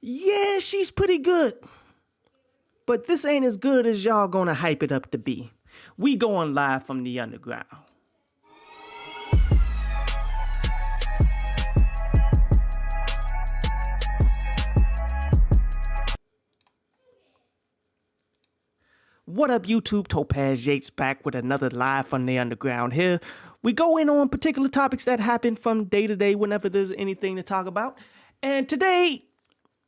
Yeah, she's pretty good. But this ain't as good as y'all gonna hype it up to be. We going live from the underground. What up, YouTube? Topaz Yates back with another live from the underground here. We go in on particular topics that happen from day to day whenever there's anything to talk about. And today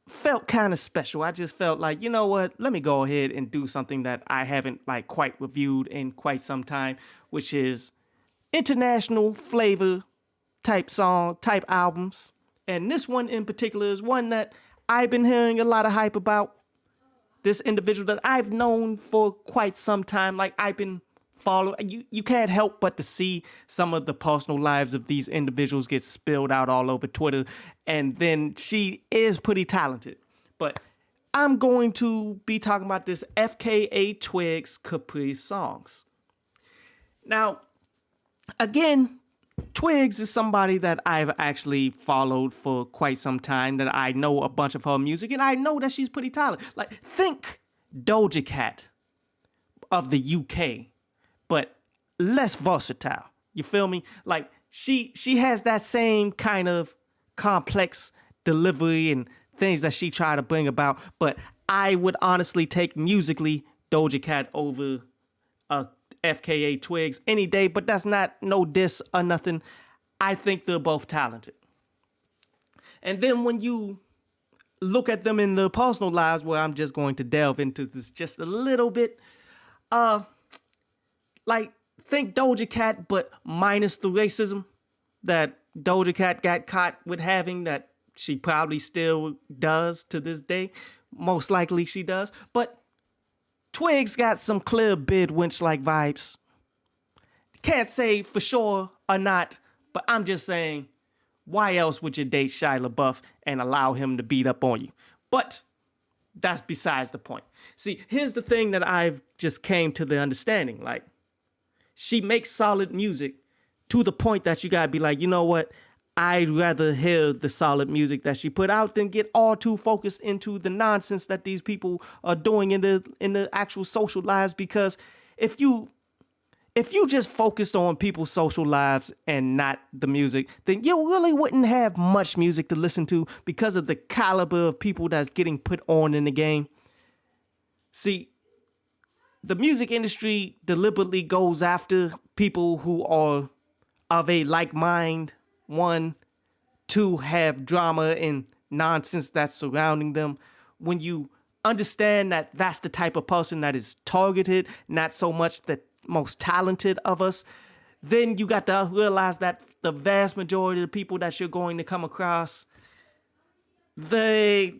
felt kind of special. I just felt like, you know what? Let me go ahead and do something that I haven't quite reviewed in quite some time, which is international flavor type song, type albums. And this one in particular is one that I've been hearing a lot of hype about. This individual that I've known for quite some time, I've been following. You can't help but to see some of the personal lives of these individuals get spilled out all over Twitter. And then she is pretty talented. But I'm going to be talking about this FKA Twigs Caprisongs. Now, again, Twigs is somebody that I've actually followed for quite some time, that I know a bunch of her music, and I know that she's pretty talented. Think Doja Cat of the UK, but less versatile. You feel me? She has that same kind of complex delivery and things that she tried to bring about, but I would honestly take musically Doja Cat over FKA Twigs any day, but that's not no diss or nothing. I think they're both talented. And then when you look at them in their personal lives, where I'm just going to delve into this just a little bit, think Doja Cat, but minus the racism that Doja Cat got caught with having, that she probably still does to this day. Most likely she does. But Twigs got some clear bid winch-like vibes. Can't say for sure or not, but I'm just saying, why else would you date Shia LaBeouf and allow him to beat up on you? But that's besides the point. See, here's the thing that I've just came to the understanding. She makes solid music to the point that you gotta be like, you know what? I'd rather hear the solid music that she put out than get all too focused into the nonsense that these people are doing in the actual social lives. Because if you just focused on people's social lives and not the music, then you really wouldn't have much music to listen to because of the caliber of people that's getting put on in the game. See, the music industry deliberately goes after people who are of a like mind. One, two, have drama and nonsense that's surrounding them. When you understand that that's the type of person that is targeted, not so much the most talented of us, then you got to realize that the vast majority of the people that you're going to come across, they're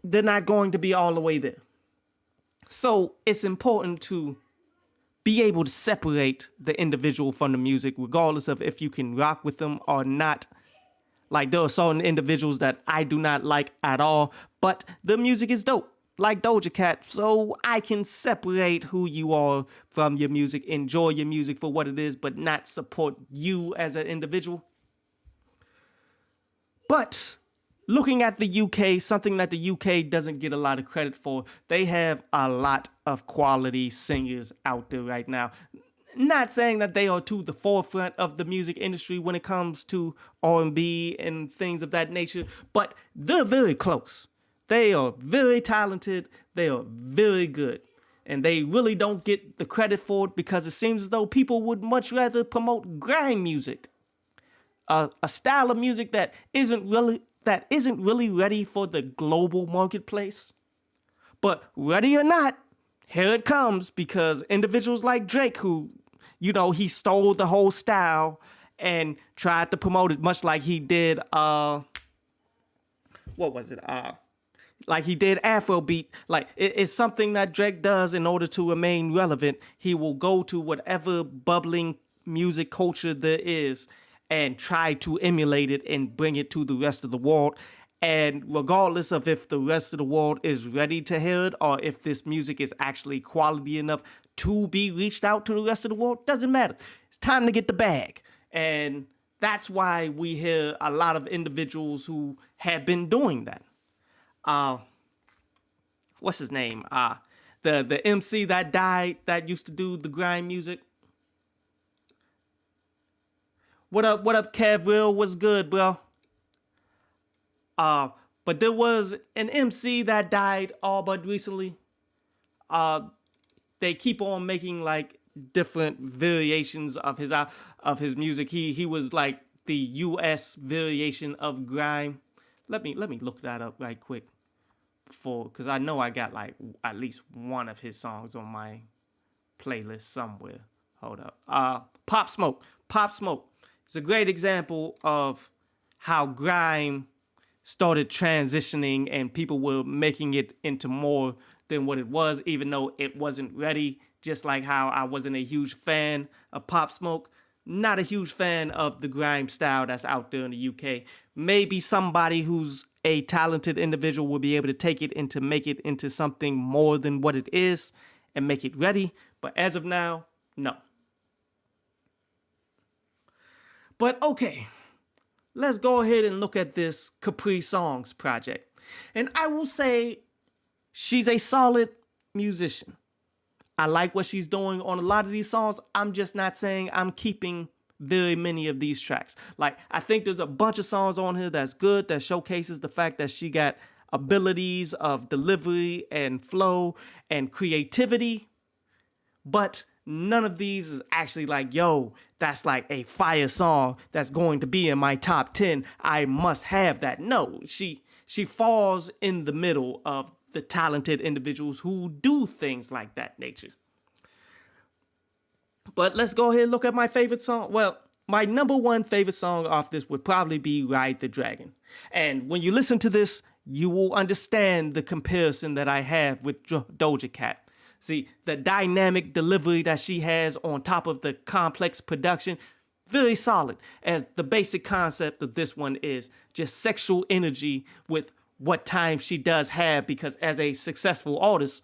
not going to be all the way there. So it's important to be able to separate the individual from the music, regardless of if you can rock with them or not. There are certain individuals that I do not like at all, but the music is dope, like Doja Cat. So I can separate who you are from your music, enjoy your music for what it is, but not support you as an individual. But looking at the UK, something that the UK doesn't get a lot of credit for, they have a lot of quality singers out there right now. Not saying that they are to the forefront of the music industry when it comes to R&B and things of that nature, but they're very close. They are very talented. They are very good. And they really don't get the credit for it because it seems as though people would much rather promote grime music, a style of music that isn't really ready for the global marketplace. But ready or not, here it comes, because individuals like Drake, who, he stole the whole style and tried to promote it much like he did, what was it? Like he did Afrobeat. It's something that Drake does in order to remain relevant. He will go to whatever bubbling music culture there is and try to emulate it and bring it to the rest of the world. And regardless of if the rest of the world is ready to hear it or if this music is actually quality enough to be reached out to the rest of the world, doesn't matter. It's time to get the bag. And that's why we hear a lot of individuals who have been doing that. Uh, what's his name? The MC that died that used to do the grime music. What up? What up, Kev? Real, what's good, bro? Uh, but there was an MC that died all but recently. Uh, they keep on making like different variations of his music. He was like the U.S. variation of grime. Let me look that up right quick because I know I got like at least one of his songs on my playlist somewhere. Hold up. Pop Smoke. Pop Smoke. It's a great example of how grime started transitioning and people were making it into more than what it was, even though it wasn't ready. Just like how I wasn't a huge fan of Pop Smoke. Not a huge fan of the grime style that's out there in the UK. Maybe somebody who's a talented individual will be able to take it and to make it into something more than what it is and make it ready. But as of now, no. But okay, let's go ahead and look at this Caprisongs project. And I will say she's a solid musician. I like what she's doing on a lot of these songs. I'm just not saying I'm keeping very many of these tracks. Like, I think there's a bunch of songs on here that's good, that showcases the fact that she got abilities of delivery and flow and creativity. But none of these is actually like, yo, that's like a fire song that's going to be in my top 10. I must have that. No, she falls in the middle of the talented individuals who do things like that nature. But let's go ahead and look at my favorite song. Well, my number one favorite song off this would probably be Ride the Dragon. And when you listen to this, you will understand the comparison that I have with Doja Cat. See, the dynamic delivery that she has on top of the complex production, very solid, as the basic concept of this one is just sexual energy with what time she does have, because as a successful artist,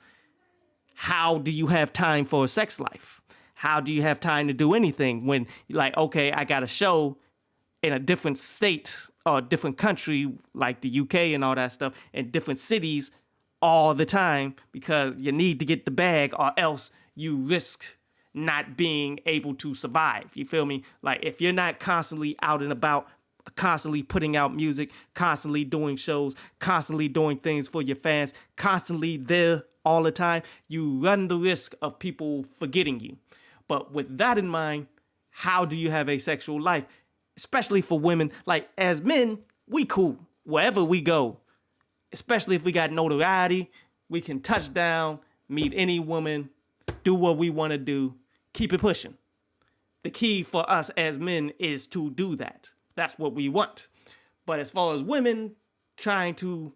how do you have time for a sex life? How do you have time to do anything when you're like, okay, I got a show in a different state or a different country like the UK and all that stuff, in different cities all the time because you need to get the bag or else you risk not being able to survive. You feel me? Like, if you're not constantly out and about, constantly putting out music, constantly doing shows, constantly doing things for your fans, constantly there all the time, you run the risk of people forgetting you. But with that in mind, how do you have a sexual life? Especially for women. Like, as men, we cool wherever we go. Especially if we got notoriety, we can touch down, meet any woman, do what we want to do, keep it pushing. The key for us as men is to do that. That's what we want. But as far as women trying to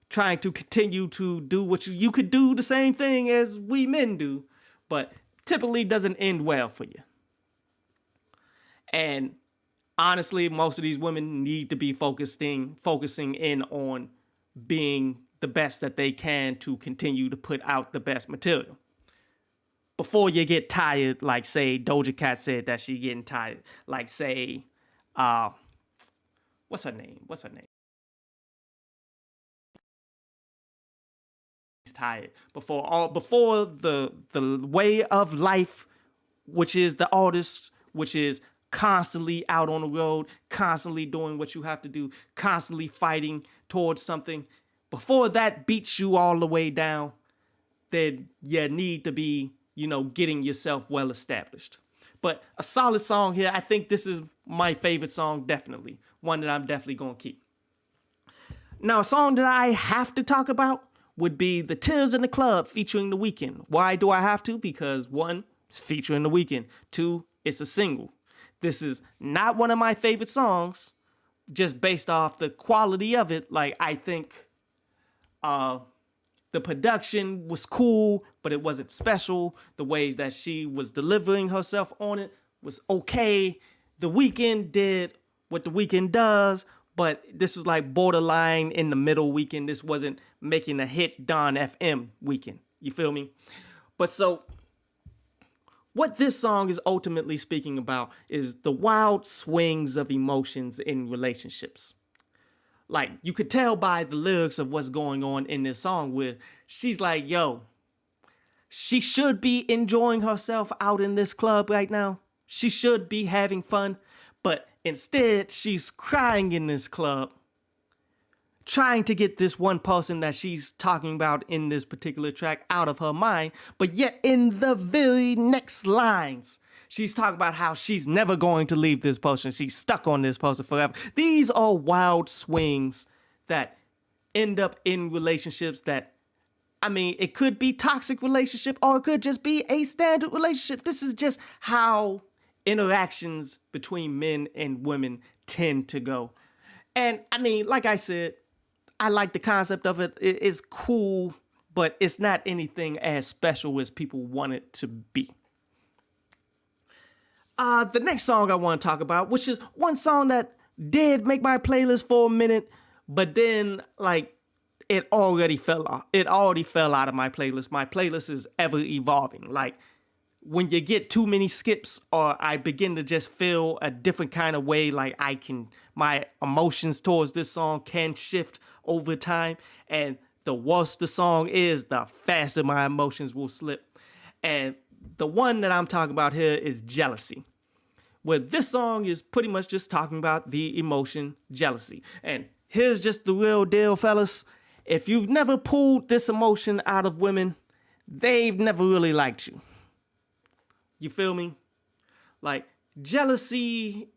continue to do what you could do the same thing as we men do, but typically doesn't end well for you. And honestly, most of these women need to be focusing in on being the best that they can to continue to put out the best material. Before you get tired, like say Doja Cat said that she getting tired, like say, what's her name? She's tired. Before the way of life, which is the artist, which is constantly out on the road, constantly doing what you have to do, constantly fighting towards something. Before that beats you all the way down, then you need to be, getting yourself well established. But a solid song here. I think this is my favorite song, definitely. One that I'm definitely going to keep. Now, a song that I have to talk about would be The Tears in the Club featuring The Weeknd. Why do I have to? Because one, it's featuring The Weeknd. Two, it's a single. This is not one of my favorite songs, just based off the quality of it. Like, I think the production was cool, but it wasn't special. The way that she was delivering herself on it was okay. The Weeknd did what The Weeknd does, but this was like borderline in the middle Weeknd. This wasn't making a hit Don FM Weeknd. You feel me? But so what this song is ultimately speaking about is the wild swings of emotions in relationships. Like, you could tell by the lyrics of what's going on in this song where she's like, yo, she should be enjoying herself out in this club right now. She should be having fun. But instead, she's crying in this club, trying to get this one person that she's talking about in this particular track out of her mind. But yet in the very next lines, she's talking about how she's never going to leave this person. She's stuck on this person forever. These are wild swings that end up in relationships that, I mean, it could be toxic relationship or it could just be a standard relationship. This is just how interactions between men and women tend to go. And I mean, like I said, I like the concept of it. It's cool, but it's not anything as special as people want it to be. The next song I want to talk about, which is one song that did make my playlist for a minute, but then like it already fell off. It already fell out of my playlist. My playlist is ever evolving. Like when you get too many skips or I begin to just feel a different kind of way, like my emotions towards this song can shift over time. And the worse the song is, the faster my emotions will slip. And the one that I'm talking about here is Jealousy, where this song is pretty much just talking about the emotion jealousy. And here's just the real deal, fellas. If you've never pulled this emotion out of women, they've never really liked you. You feel me? Like, jealousy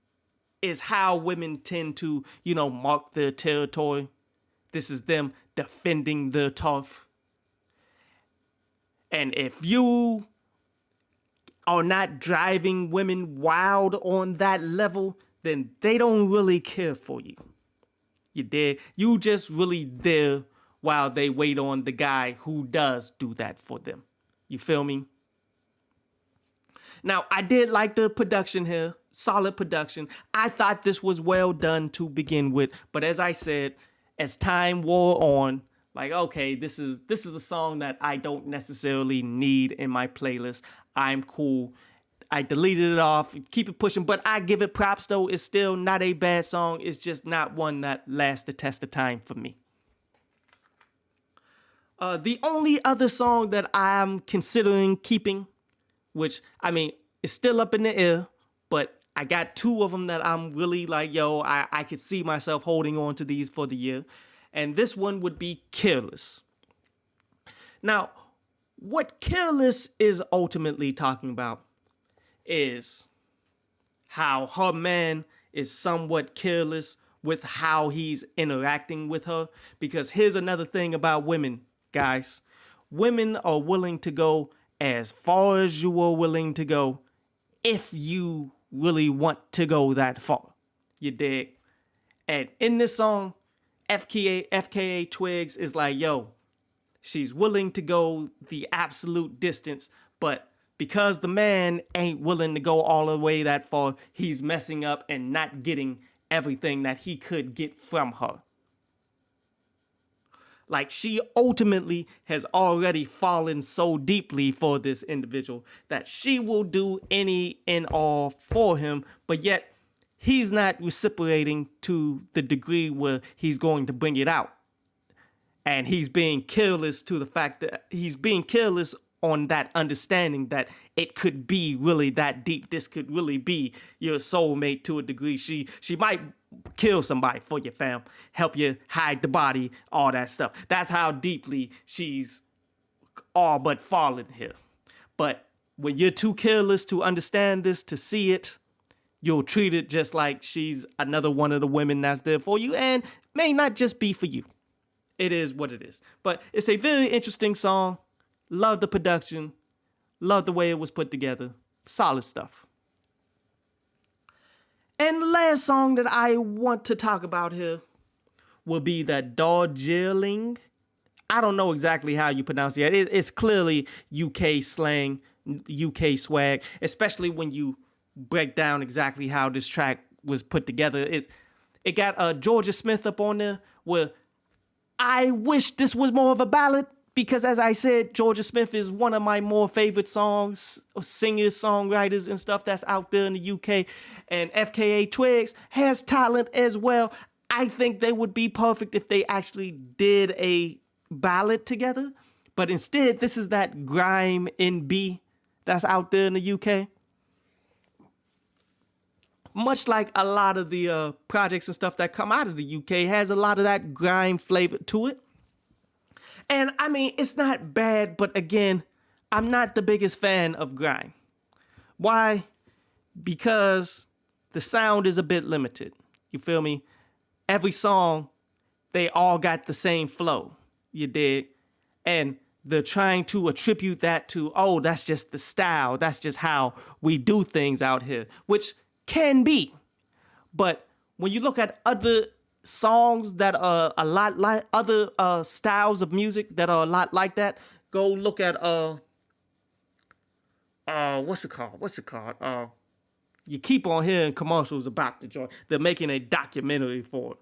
is how women tend to, mark their territory. This is them defending their turf. And if you are not driving women wild on that level, then they don't really care for you. You dig? You just really there while they wait on the guy who does do that for them. You feel me? Now, I did like the production here. Solid production. I thought this was well done to begin with. But as I said, as time wore on, like, okay, this is a song that I don't necessarily need in my playlist. I'm cool. I deleted it off, keep it pushing, but I give it props though. It's still not a bad song. It's just not one that lasts the test of time for me. The only other song that I'm considering keeping, which, I mean, is still up in the air, but I got two of them that I'm really like, yo, I could see myself holding on to these for the year. And this one would be Careless. Now, what Careless is ultimately talking about is how her man is somewhat careless with how he's interacting with her. Because here's another thing about women, guys. Women are willing to go as far as you are willing to go if you really want to go that far. You dig? And in this song, FKA Twigs is like, yo, she's willing to go the absolute distance, but because the man ain't willing to go all the way that far, he's messing up and not getting everything that he could get from her. Like, she ultimately has already fallen so deeply for this individual that she will do any and all for him, but yet he's not reciprocating to the degree where he's going to bring it out. And he's being careless to the fact that he's being careless on that understanding that it could be really that deep. This could really be your soulmate to a degree. She might kill somebody for your fam, help you hide the body, all that stuff. That's how deeply she's all but fallen here. But when you're too careless to understand this, to see it, you'll treat it just like she's another one of the women that's there for you and may not just be for you. It is what it is. But it's a very interesting song. Love the production. Love the way it was put together. Solid stuff. And the last song that I want to talk about here will be that Darjeeling. I don't know exactly how you pronounce it. It's clearly UK slang, UK swag, especially when you break down exactly how this track was put together. It got Georgia Smith up on there, where I wish this was more of a ballad, because as I said, Georgia Smith is one of my more favorite singers, songwriters and stuff that's out there in the UK. And FKA Twigs has talent as well. I think they would be perfect if they actually did a ballad together. But instead, this is that grime NB that's out there in the UK. Much like a lot of the projects and stuff that come out of the UK, has a lot of that grime flavor to it. And I mean, it's not bad, but again, I'm not the biggest fan of grime. Why? Because the sound is a bit limited. You feel me? Every song, they all got the same flow. You dig? And they're trying to attribute that to, oh, that's just the style. That's just how we do things out here, which can be. But when you look at other songs that are a lot like other styles of music that are a lot like that, go look at what's it called? You keep on hearing commercials about the joint. They're making a documentary for it.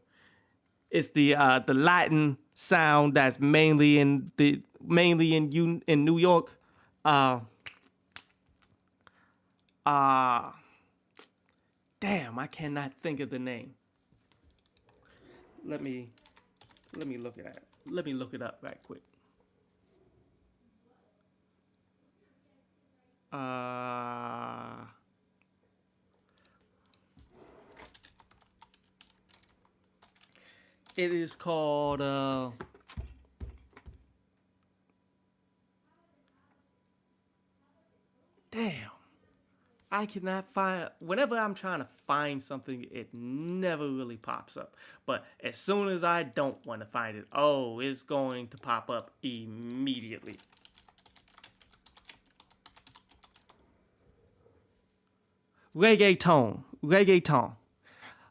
It's the Latin sound that's mainly in New York. Damn, I cannot think of the name. Let me look at it. Let me look it up right quick. It is called damn. I cannot find. Whenever I'm trying to find something, it never really pops up. But as soon as I don't want to find it, oh, it's going to pop up immediately. Reggaeton.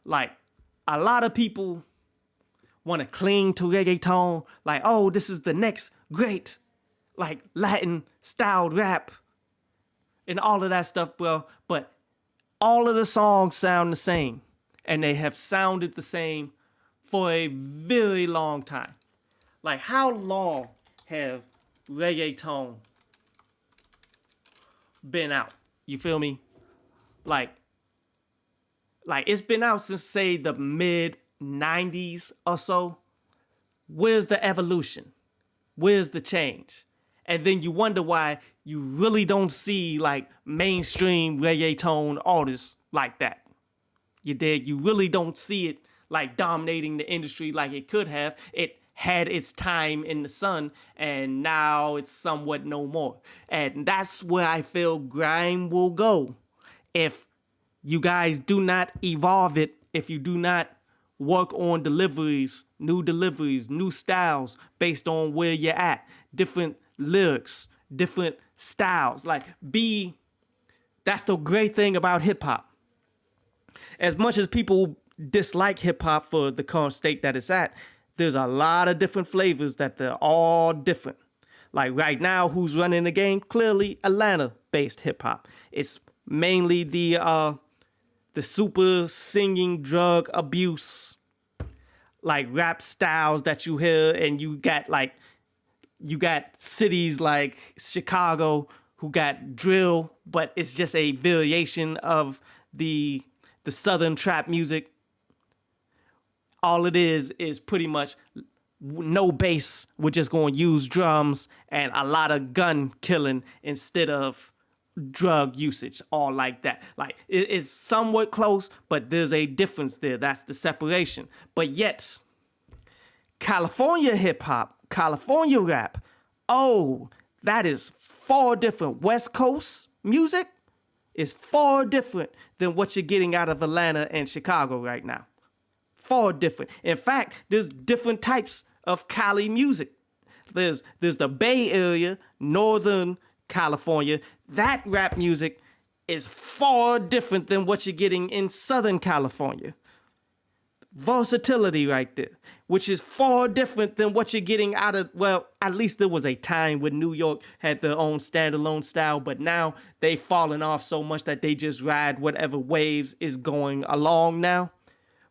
Like, a lot of people want to cling to reggaeton. Like, oh, this is the next great, like, Latin styled rap. And all of that stuff, bro. But all of the songs sound the same. And they have sounded the same for a very long time. Like, how long have reggaeton been out? You feel me? Like it's been out since, say, the mid-90s or so. Where's the evolution? Where's the change? And then you wonder why you really don't see, like, mainstream reggaeton artists like that. You dig? You really don't see it, like, dominating the industry like it could have. It had its time in the sun, and now it's somewhat no more. And that's where I feel grime will go. If you guys do not evolve it, if you do not work on deliveries, new styles based on where you're at, different lyrics, different styles. Like, that's the great thing about hip hop. As much as people dislike hip hop for the current state that it's at, there's a lot of different flavors that they're all different. Like right now, who's running the game? Clearly Atlanta-based hip hop. It's mainly the super singing drug abuse, like rap styles that you hear, and you got cities like Chicago who got drill, but it's just a variation of the southern trap music. All it is pretty much no bass. We're just going to use drums and a lot of gun killing instead of drug usage, all like that. Like, it's somewhat close, but there's a difference there. That's the separation. But yet, California hip hop, California rap, oh, that is far different. West Coast music is far different than what you're getting out of Atlanta and Chicago right now. Far different. In fact, there's different types of Cali music. There's the Bay Area, Northern California. That rap music is far different than what you're getting in Southern California. Versatility right there, which is far different than what you're getting out of, well, at least there was a time when New York had their own standalone style, but now they've fallen off so much that they just ride whatever waves is going along now.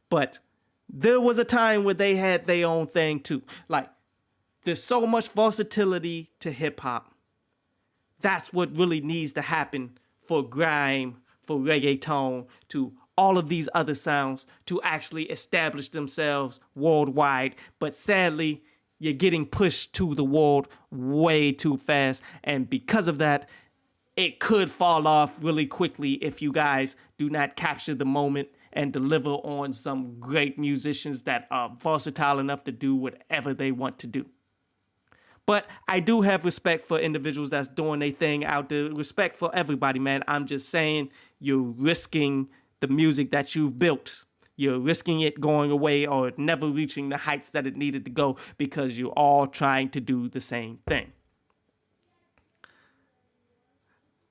But there was a time where they had their own thing too. Like, there's so much versatility to hip hop. That's what really needs to happen for grime, for reggaeton to all of these other sounds to actually establish themselves worldwide. But sadly, you're getting pushed to the world way too fast. And because of that, it could fall off really quickly if you guys do not capture the moment and deliver on some great musicians that are versatile enough to do whatever they want to do. But I do have respect for individuals that's doing their thing out there. Respect for everybody, man. I'm just saying you're risking the music that you've built. You're risking it going away or never reaching the heights that it needed to go because you're all trying to do the same thing.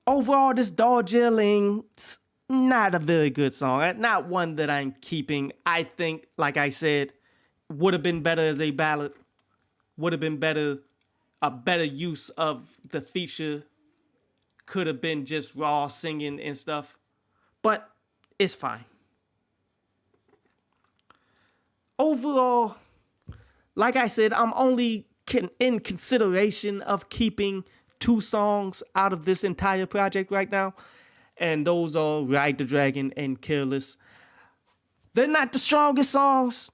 Overall, this Darjeeling's not a very good song. Not one that I'm keeping. I think, like I said, would have been better as a ballad. Would have been better. A better use of the feature could have been just raw singing and stuff. But it's fine. Overall, like I said, I'm only in consideration of keeping 2 songs out of this entire project right now. And those are Ride the Dragon and Careless. They're not the strongest songs.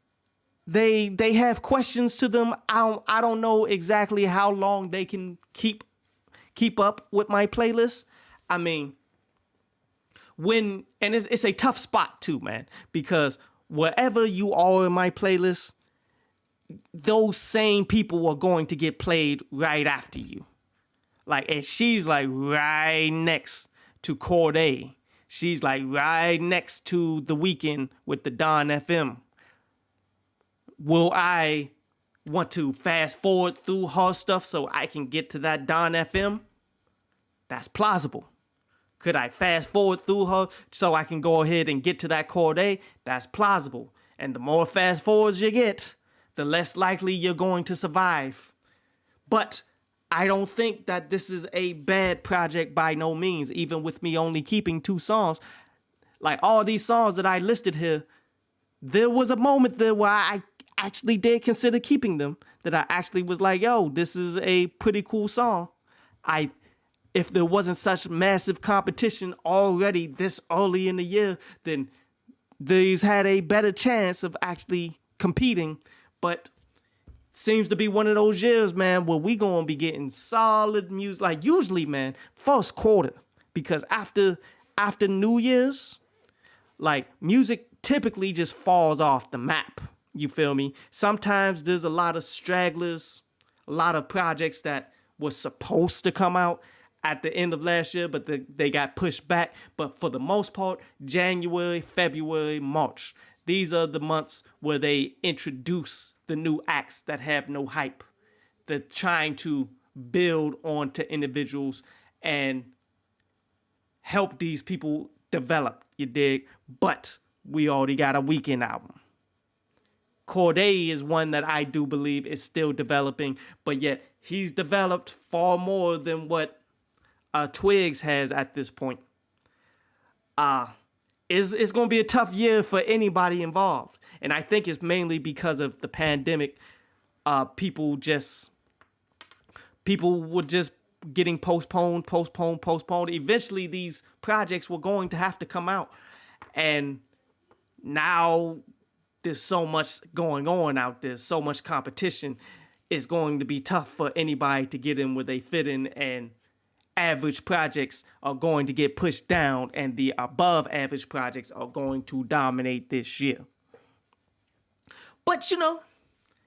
They have questions to them. I don't know exactly how long they can keep up with my playlist. I mean, it's a tough spot too, man, because wherever you are in my playlist, those same people are going to get played right after you. Like, and she's like right next to Corday. She's like right next to The Weeknd with the Don FM. Will I want to fast forward through her stuff so I can get to that Don FM? That's plausible. Could I fast forward through her so I can go ahead and get to that Corday? That's plausible. And the more fast forwards you get, the less likely you're going to survive. But I don't think that this is a bad project by no means, even with me only keeping 2 songs. Like all these songs that I listed here, there was a moment there where I actually did consider keeping them, that I actually was like, yo, this is a pretty cool song. If there wasn't such massive competition already this early in the year, then these had a better chance of actually competing. But seems to be one of those years, man, where we gonna be getting solid music. Like usually, man, first quarter, because after New Year's, like music typically just falls off the map. You feel me? Sometimes there's a lot of stragglers, a lot of projects that were supposed to come out at the end of last year, but they got pushed back. But for the most part, January, February, March, these are the months where they introduce the new acts that have no hype. They're trying to build onto individuals and help these people develop, you dig? But we already got a Weeknd album. Corday is one that I do believe is still developing, but yet he's developed far more than what Twigs has at this point. It's going to be a tough year for anybody involved. And I think it's mainly because of the pandemic. People were just getting postponed. Eventually, these projects were going to have to come out. And now there's so much going on out there, so much competition. It's going to be tough for anybody to get in where they fit in, and average projects are going to get pushed down, and the above average projects are going to dominate this year. But, you know,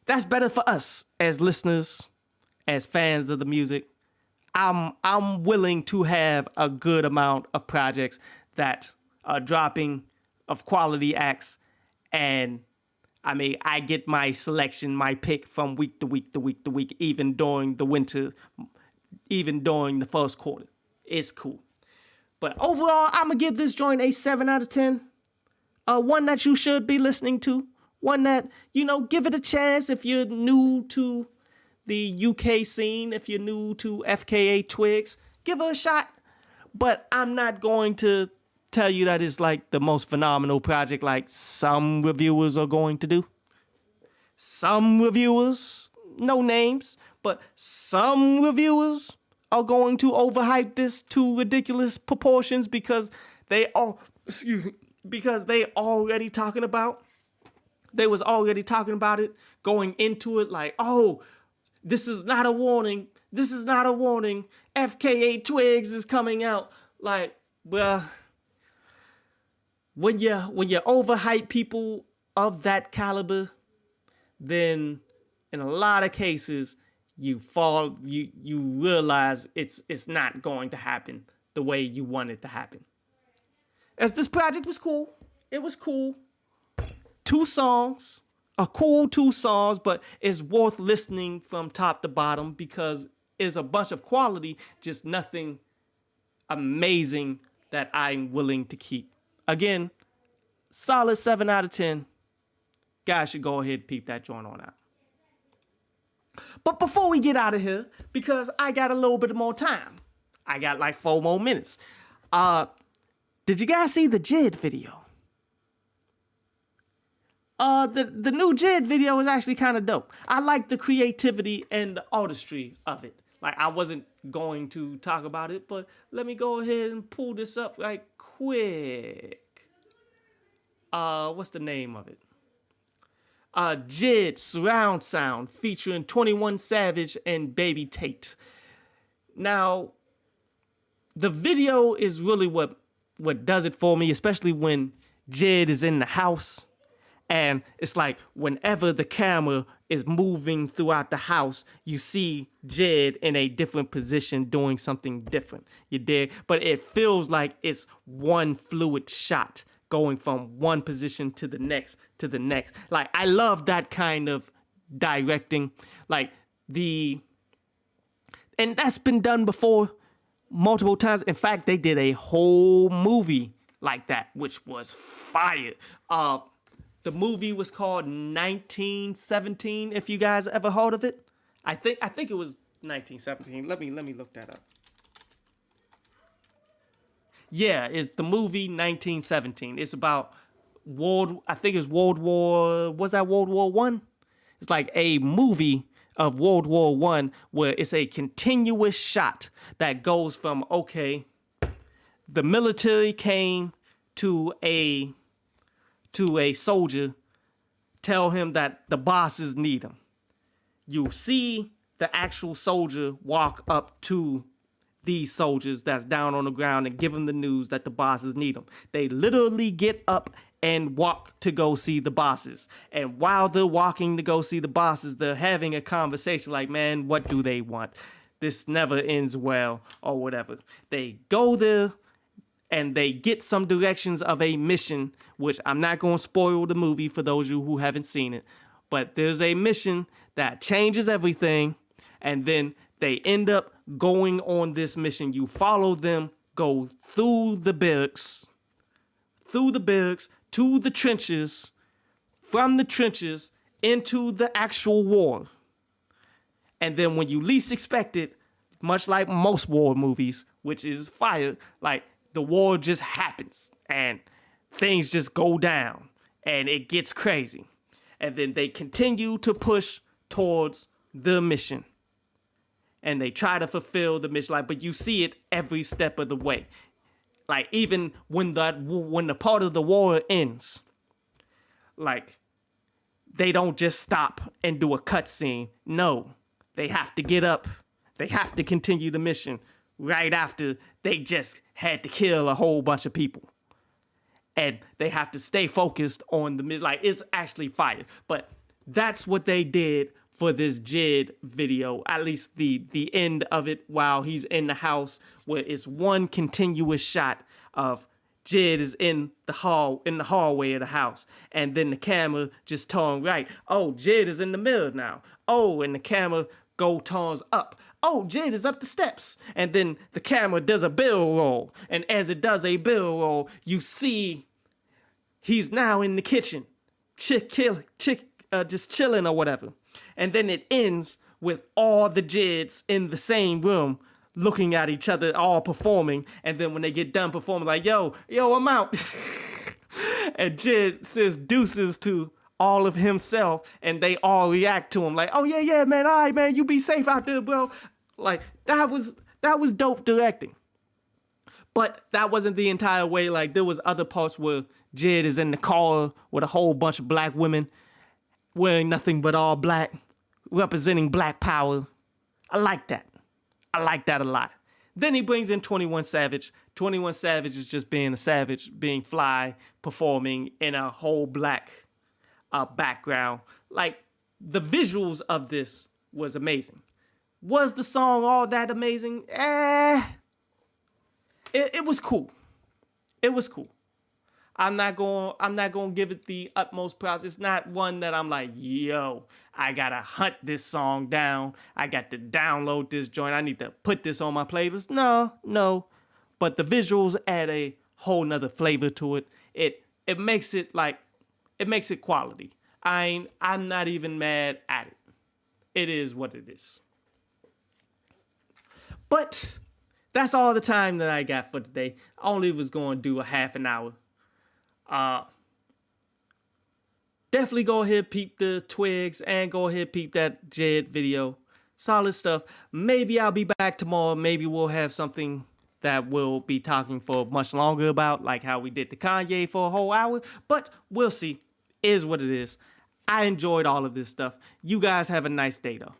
that's better for us as listeners, as fans of the music. I'm willing to have a good amount of projects that are dropping of quality acts, and I mean, I get my selection, my pick from week to week, even during the winter, even during the first quarter. It's cool. But overall, I'm going to give this joint a 7 out of 10. One that you should be listening to. One that, you know, give it a chance if you're new to the UK scene, if you're new to FKA Twigs. Give her a shot. But I'm not going to tell you that it's like the most phenomenal project like some reviewers are going to do. Some reviewers, no names, but some reviewers are going to overhype this to ridiculous proportions because they are, because they was already talking about it going into it, like, oh, this is not a warning. This is not a warning. FKA Twigs is coming out. Like, well, when you overhype people of that caliber, then in a lot of cases you realize it's not going to happen the way you want it to happen. As this project was cool. It was cool. 2 songs. A cool 2 songs, but it's worth listening from top to bottom because it's a bunch of quality, just nothing amazing that I'm willing to keep. Again, solid 7 out of 10. Guys should go ahead and peep that joint on out. But before we get out of here, because I got a little bit more time, I got like 4 more minutes. Did you guys see the JID video? The new JID video is actually kind of dope. I like the creativity and the artistry of it. Like, I wasn't going to talk about it, but let me go ahead and pull this up right quick. What's the name of it? JID Surround Sound featuring 21 Savage and Baby Tate. Now, the video is really what does it for me, especially when JID is in the house. And it's like whenever the camera is moving throughout the house, you see JID in a different position doing something different. You dig? But it feels like it's one fluid shot going from one position to the next to the next. Like, I love that kind of directing. Like, and that's been done before multiple times. In fact, they did a whole movie like that, which was fire. The movie was called 1917, if you guys ever heard of it. I think it was 1917. Let me look that up. Yeah, it's the movie 1917. It's about World War I? It's like a movie of World War I where it's a continuous shot that goes from, okay, the military came to a soldier, tell him that the bosses need him. You see the actual soldier walk up to these soldiers that's down on the ground and give them the news that the bosses need them. They literally get up and walk to go see the bosses. And while they're walking to go see the bosses, they're having a conversation like, man, what do they want? This never ends well, or whatever. They go there and they get some directions of a mission, which I'm not going to spoil the movie for those of you who haven't seen it. But there's a mission that changes everything, and then they end up going on this mission. You follow them, go through the barracks, to the trenches, from the trenches into the actual war. And then when you least expect it, much like most war movies, which is fire, like, the war just happens and things just go down and it gets crazy. And then they continue to push towards the mission. And they try to fulfill the mission, like, but you see it every step of the way. Like, even when the part of the war ends, like, they don't just stop and do a cutscene. No, they have to get up. They have to continue the mission right after they just had to kill a whole bunch of people. And they have to stay focused on the mission. Like, it's actually fire. But that's what they did for this JID video, at least the end of it while he's in the house, where it's one continuous shot of JID is in the hallway of the house, and then the camera just turns right. Oh, JID is in the middle now. Oh, and the camera turns up. Oh, JID is up the steps. And then the camera does a barrel roll. And as it does a barrel roll, you see he's now in the kitchen, just chilling or whatever. And then it ends with all the JIDs in the same room looking at each other, all performing. And then when they get done performing, like, yo, I'm out. And JID says deuces to all of himself, and they all react to him like, oh, yeah, man, all right, man, you be safe out there, bro. Like, that was dope directing. But that wasn't the entire way. Like, there was other parts where Jid is in the car with a whole bunch of black women wearing nothing but all black, representing black power. I like that. I like that a lot. Then he brings in 21 Savage. 21 Savage is just being a savage, being fly, performing in a whole black background. Like, the visuals of this was amazing. Was the song all that amazing? It was cool. It was cool. I'm not gonna give it the utmost props. It's not one that I'm like, yo, I gotta hunt this song down. I got to download this joint. I need to put this on my playlist. No. But the visuals add a whole nother flavor to it. It makes it quality. I'm not even mad at it. It is what it is. But that's all the time that I got for today. I only was going to do a half an hour. Definitely go ahead, peep the Twigs, and go ahead, peep that Jid video. Solid stuff. Maybe I'll be back tomorrow. Maybe we'll have something that we'll be talking for much longer about, like how we did the Kanye for a whole hour. But we'll see. Is what it is. I enjoyed all of this stuff. You guys have a nice day, though.